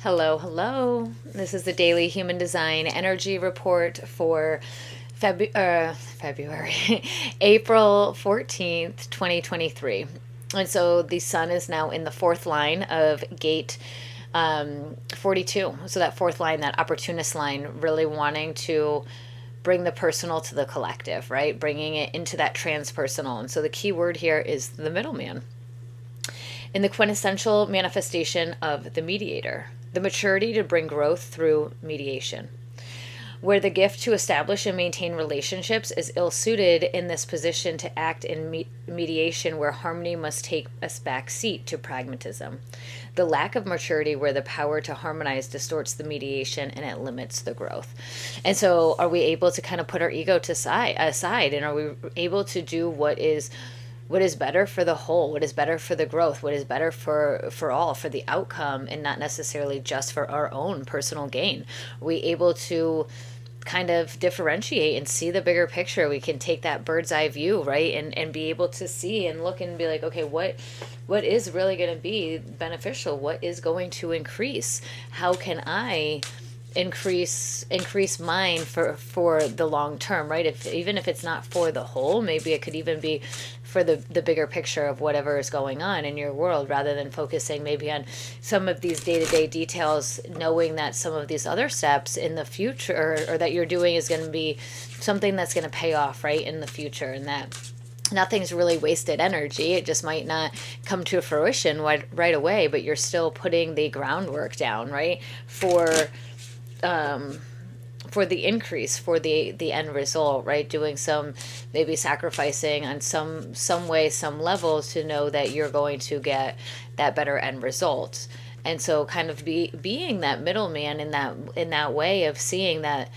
Hello, hello. This is the daily human design energy report for February, April 14th, 2023. And so the sun is now in the fourth line of gate 42. So that fourth line, that opportunist line, really wanting to bring the personal to the collective, right? Bringing it into that transpersonal. And so the key word here is the middleman. In the quintessential manifestation of the mediator, the maturity to bring growth through mediation. Where the gift to establish and maintain relationships is ill suited in this position to act in mediation, where harmony must take a back seat to pragmatism. The lack of maturity, where the power to harmonize distorts the mediation and it limits the growth. And so, are we able to kind of put our ego aside, and are we able to do what is better for the whole, what is better for the growth, what is better for all, for the outcome, and not necessarily just for our own personal gain? Are we able to kind of differentiate and see the bigger picture? We can take that bird's eye view, right? And be able to see and look and be like, okay, what is really going to be beneficial? What is going to increase? How can I increase mine for the long term, right? Even if it's not for the whole, maybe it could even be for the bigger picture of whatever is going on in your world, rather than focusing maybe on some of these day-to-day details, knowing that some of these other steps in the future, or that you're doing, is going to be something that's going to pay off right in the future, and that nothing's really wasted energy. It just might not come to fruition right away, but you're still putting the groundwork down, right? For the increase, for the end result, right? Doing some, maybe sacrificing on some way, some level, to know that you're going to get that better end result. And so kind of being that middleman in that way of seeing that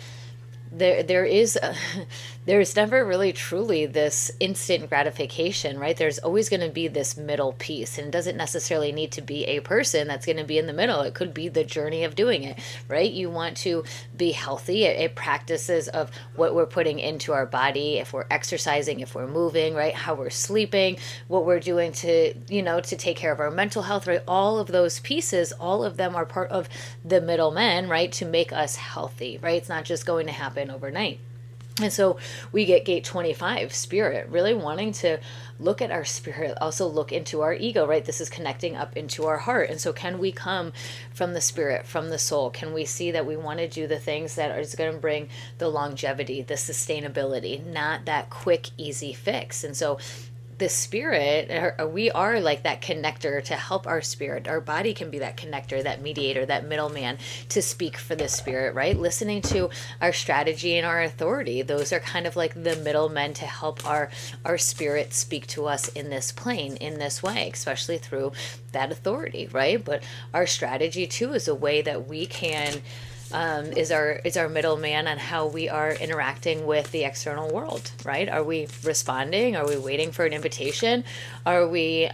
there's never really truly this instant gratification, right? There's always going to be this middle piece, and it doesn't necessarily need to be a person that's going to be in the middle. It could be the journey of doing it, right? You want to be healthy. It practices of what we're putting into our body, if we're exercising, if we're moving, right? How we're sleeping, what we're doing to take care of our mental health, right? All of those pieces, all of them are part of the middlemen, right? To make us healthy, right? It's not just going to happen overnight. And so we get gate 25, spirit, really wanting to look at our spirit, also look into our ego, right? This is connecting up into our heart. And so can we come from the spirit, from the soul? Can we see that we want to do the things that are going to bring the longevity, the sustainability, not that quick, easy fix? And so the spirit, we are like that connector to help our spirit. Our body can be that connector, that mediator, that middleman to speak for the spirit, right? Listening to our strategy and our authority. Those are kind of like the middlemen to help our spirit speak to us in this plane, in this way, especially through that authority, right? But our strategy too is a way that we can is our middleman on how we are interacting with the external world, right? Are we responding? Are we waiting for an invitation? Are we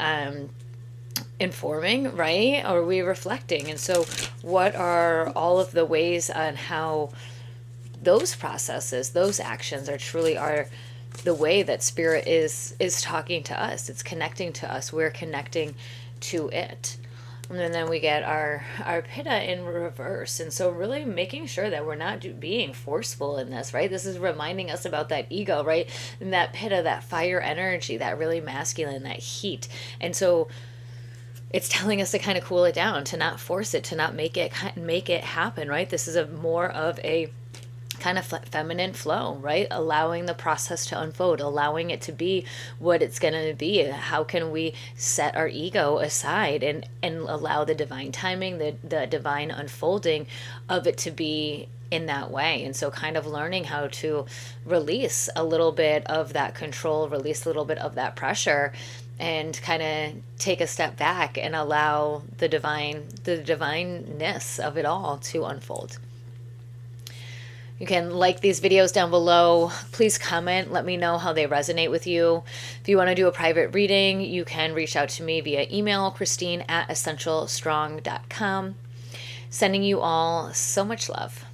informing, right? Or are we reflecting? And so what are all of the ways on how those processes, those actions are the way that spirit is talking to us? It's connecting to us. We're connecting to it. And then we get our pitta in reverse. And so really making sure that we're not being forceful in this, right? This is reminding us about that ego, right? And that pitta, that fire energy, that really masculine, that heat. And so it's telling us to kind of cool it down, to not force it, to not make it happen, right? This is more of a kind of feminine flow, right? Allowing the process to unfold, allowing it to be what it's going to be. How can we set our ego aside and allow the divine timing, the divine unfolding of it to be in that way? And so kind of learning how to release a little bit of that control, release a little bit of that pressure, and kind of take a step back and allow the divineness of it all to unfold. You can like these videos down below. Please comment. Let me know how they resonate with you. If you want to do a private reading, you can reach out to me via email, Christine@essentialstrong.com. Sending you all so much love.